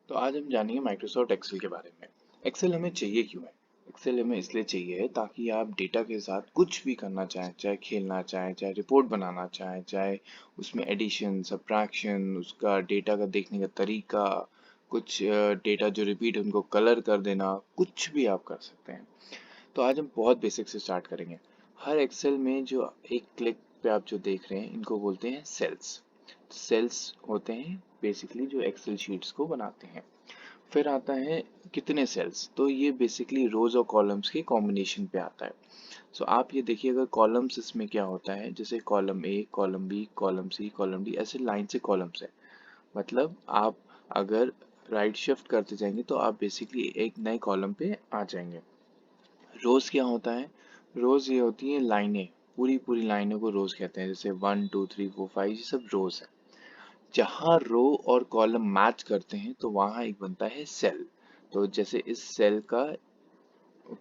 तो आज हम जानेंगे माइक्रोसॉफ्ट एक्सेल के बारे में। एक्सेल हमें चाहिए क्यों है? एक्सेल हमें इसलिए चाहिए है ताकि आप डेटा के साथ कुछ भी करना चाहें, चाहे खेलना चाहें, चाहे रिपोर्ट बनाना चाहें, चाहे उसमें एडिशन, सब्ट्रैक्शन, उसका डेटा का देखने का तरीका, कुछ डेटा जो रिपीट उनको कलर कर देना, कुछ भी आप कर सकते हैं। तो आज हम बहुत बेसिक से स्टार्ट करेंगे। हर एक्सेल में जो एक क्लिक पे आप जो देख रहे हैं इनको बोलते हैं सेल्स। सेल्स होते हैं बेसिकली जो एक्सेल शीट्स को बनाते हैं। फिर आता है कितने सेल्स, तो ये बेसिकली रोज और कॉलम्स के कॉम्बिनेशन पे आता है। सो आप ये देखिए, अगर कॉलम्स इसमें क्या होता है, जैसे column A, column B, column C, column D, ऐसे लाइन से कॉलम्स है। मतलब आप अगर राइट शिफ्ट करते जाएंगे तो आप बेसिकली एक नए कॉलम पे आ जाएंगे। रोज क्या होता है? रोज ये होती है लाइनें, पूरी पूरी लाइनों को रोज कहते हैं। जैसे 1 2 3 4 5 ये सब रोज है। जहाँ रो और कॉलम मैच करते हैं तो वहां एक बनता है सेल। तो जैसे इस सेल का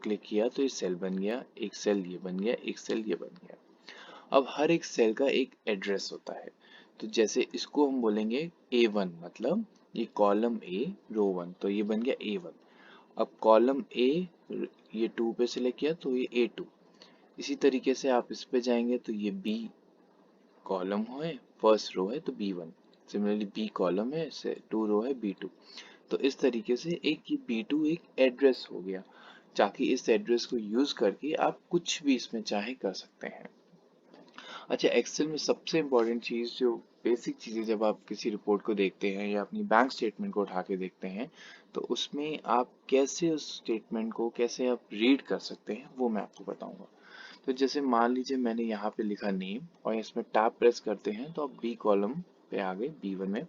क्लिक किया तो ये सेल बन गया, एक सेल ये बन गया, एक सेल ये बन गया। अब हर एक सेल का एक एड्रेस होता है। तो जैसे इसको हम बोलेंगे A1, मतलब ये कॉलम ए, रो 1, तो ये बन गया A1। अब कॉलम ए, ये 2 पे सिलेक्ट किया तो ये A2। इसी तरीके से आप इस पे जाएंगे तो ये बी कॉलम है, फर्स्ट रो है तो B1। सिमिलरली बी कॉलम है, से 2 रो है B2। तो इस तरीके से एक ये B2 एक एड्रेस हो गया, ताकि इस एड्रेस को यूज करके आप कुछ भी इसमें चाहे कर सकते हैं। अच्छा, एक्सेल में सबसे इम्पोर्टेंट चीज़, जो बेसिक चीज़ें, जब आप किसी रिपोर्ट को देखते हैं या अपनी बैंक स्टेटमेंट को उठा के देखते हैं तो उसमें आप कैसे उस स्टेटमेंट को कैसे आप रीड कर सकते हैं वो मैं आपको बताऊंगा। तो जैसे मान लीजिए मैंने यहाँ पे लिखा नेम और इसमें टैब प्रेस करते हैं तो आप बी कॉलम पे आ गए, B1 में।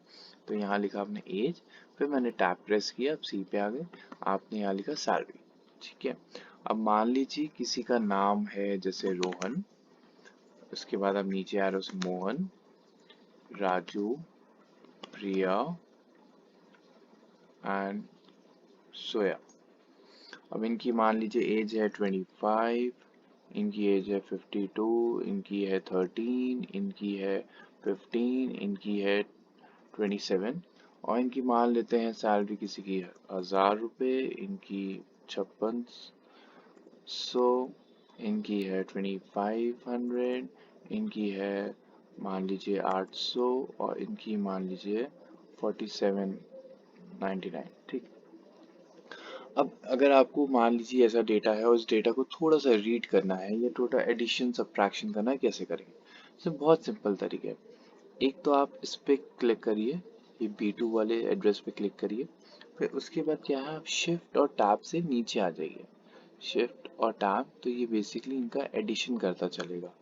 तो यहाँ लिखा आपने एज, फिर मैंने टैब प्रेस किया, अब सी पे आ गए, आपने यहाँ लिखा सैलरी। ठीक है। अब मान लीजिए किसी का नाम है जैसे रोहन, उसके बाद आप नीचे आ रहे हो मोहन, राजू, प्रिया एंड सोया। अब इनकी मान लीजिए एज है 25, इनकी एज है 52, इनकी है 13, इनकी है 15, इनकी है 27, और इनकी मान लेते हैं सैलरी किसी की 1000 रुपये, इनकी 5600, इनकी है 2500, इनकी है मान लीजिए 800, और इनकी मान लीजिए 4799। ठीक। अब अगर आपको मान लीजिए ऐसा डेटा है और उस डेटा को थोड़ा सा रीड करना है या थोड़ा एडिशन सब्ट्रैक्शन करना है, कैसे करेंगे? तो बहुत सिंपल तरीका है। एक तो आप इस पे क्लिक करिए, ये B2 वाले एड्रेस पे क्लिक करिए। फिर उसके बाद क्या है, आप शिफ्ट और टैब से नीचे आ जाइए। शिफ्ट और टैब, तो ये बेसिकली इनका एडिशन करता चलेगा।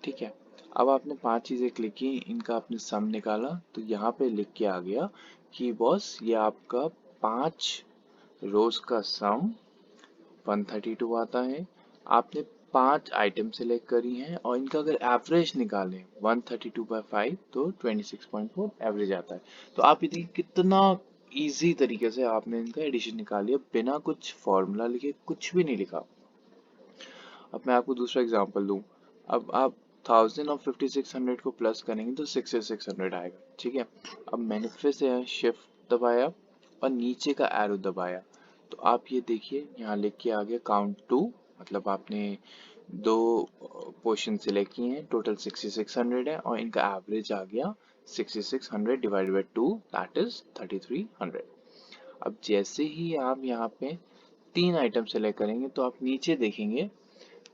ठीक है। अब आपने 5 चीजें क्लिक की, इनका आपने सम निकाला, तो यहाँ पे लिख के आ गया कि बॉस ये आपका 5 रोज का सम 132 आता है। आपने 5 आइटम सेलेक्ट करी हैं और इनका अगर एवरेज निकालें 132/5 तो 26.4 एवरेज आता है। तो आप ये देखिए कितना इजी तरीके से आपने इनका एडिशन निकाल लिया, बिना कुछ फॉर्मूला लिखे, कुछ भी नहीं लिखा। अब मैं आपको दूसरा एग्जांपल दूं। अब आप 1000 और 5600 को प्लस करेंगे तो 6600 आएगा। ठीक है। अब मैंने फिर से शिफ्ट दबाया और नीचे का एरो दबाया, तो आप ये देखिए यहाँ लिख के आ गया काउंट 2। मतलब आपने 2 पोर्शन सिलेक्ट किए हैं, टोटल 6600 है, और इनका एवरेज आ गया 6600 डिवाइडेड बाई 2, दैट इज 3300। अब जैसे ही आप यहाँ पे 3 आइटम सेलेक्ट करेंगे तो आप नीचे देखेंगे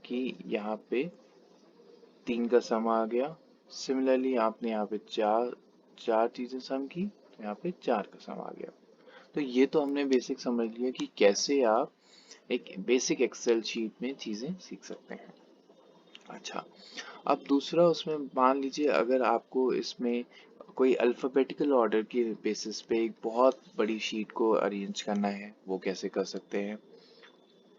कि यहाँ पे 3 का सम आ गया। सिमिलरली आपने यहाँ पे चार चार चीजें सम की तो यहाँ पे 4 का सम आ गया। तो ये तो हमने बेसिक समझ लिया कि कैसे आप एक बेसिक एक्सेल शीट में चीजें सीख सकते हैं। अच्छा, अब दूसरा, उसमें मान लीजिए अगर आपको इसमें कोई अल्फाबेटिकल ऑर्डर के बेसिस पे एक बहुत बड़ी शीट को अरेंज करना है, वो कैसे कर सकते हैं?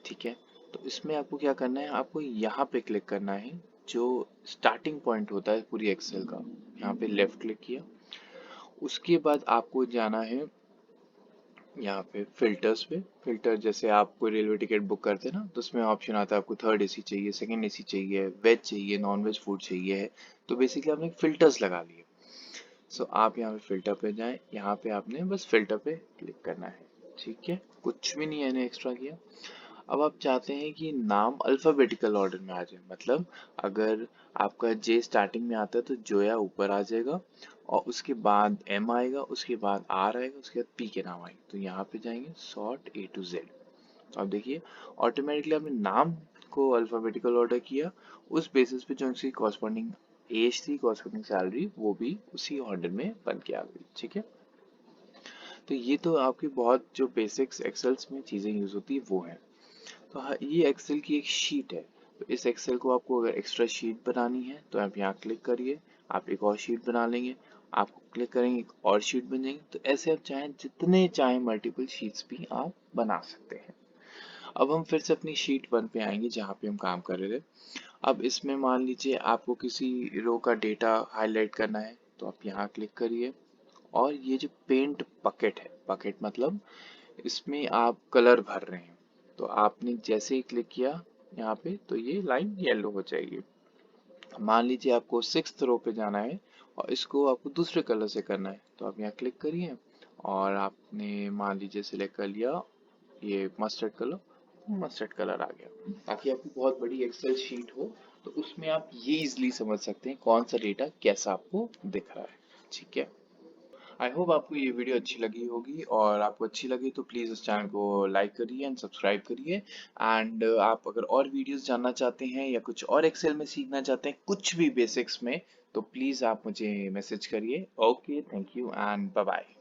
ठीक है। तो इसमें आपको क्या करना है, आपको यहाँ पे क्लिक करना है, जो स्टार्टिंग पॉइंट होता है पूरी एक्सेल का। यहाँ पे लेफ्ट क्लिक किया, उसके बाद आपको जाना है यहाँ पे फिल्टर्स पे। फिल्टर, जैसे आप कोई रेलवे टिकट बुक करते हैं ना, तो उसमें ऑप्शन आता है आपको थर्ड एसी चाहिए, सेकंड एसी चाहिए, वेज चाहिए, नॉन वेज फूड चाहिए है। तो बेसिकली आपने फिल्टर्स लगा लिए। सो आप यहाँ पे फिल्टर पे जाएं, यहाँ पे आपने बस फिल्टर पे क्लिक करना है, ठीक है, कुछ भी नहीं है एक्स्ट्रा किया। अब आप चाहते हैं कि नाम अल्फाबेटिकल ऑर्डर में आ जाए, मतलब अगर आपका जे स्टार्टिंग में आता है तो जोया ऊपर आ जाएगा, और उसके बाद एम आएगा, उसके बाद आर आएगा, उसके बाद पी के नाम आएंगे। तो यहाँ पे जाएंगे सॉर्ट ए टू जेड। तो आप देखिए ऑटोमेटिकली आपने नाम को अल्फाबेटिकल ऑर्डर किया, उस बेसिस पे जो उसकी कॉरस्पॉन्डिंग एज थी, कॉरस्पॉन्डिंग सैलरी, वो भी उसी ऑर्डर में बन के आ गई, ठीक है। तो ये तो आपकी बहुत जो बेसिक्स एक्सेल्स में चीज़ें यूज होती है वो है। तो हाँ, ये एक्सेल की एक शीट है। तो इस एक्सेल को आपको अगर एक्स्ट्रा शीट बनानी है तो आप यहाँ क्लिक करिए, आप एक और शीट बना लेंगे, आप क्लिक करेंगे एक और शीट बन जाएंगे। तो ऐसे आप चाहें जितने चाहें मल्टीपल शीट्स भी आप बना सकते हैं। अब हम फिर से अपनी शीट 1 पे आएंगे जहाँ पे हम काम कर रहे थे। अब इसमें मान लीजिए आपको किसी रो का डेटा हाईलाइट करना है, तो आप यहाँ क्लिक करिए, और ये जो पेंट बकेट है, बकेट मतलब इसमें आप कलर भर रहे हैं, तो आपने जैसे ही क्लिक किया यहाँ पे तो ये लाइन येलो हो जाएगी। मान लीजिए आपको 6th रो पे जाना है और इसको आपको दूसरे कलर से करना है, तो आप यहाँ क्लिक करिए, और आपने मान लीजिए सिलेक्ट कर लिया ये मस्टर्ड कलर, मस्टर्ड कलर आ गया। ताकि आपकी बहुत बड़ी एक्सेल शीट हो तो उसमें आप ये इजिली समझ सकते हैं कौन सा डेटा कैसा आपको दिख रहा है, ठीक है। आई होप आपको ये वीडियो अच्छी लगी होगी, और आपको अच्छी लगी तो प्लीज़ इस चैनल को लाइक करिए एंड सब्सक्राइब करिए। एंड आप अगर और वीडियोस जानना चाहते हैं या कुछ और एक्सेल में सीखना चाहते हैं कुछ भी बेसिक्स में, तो प्लीज़ आप मुझे मैसेज करिए। Okay, thank you and bye bye.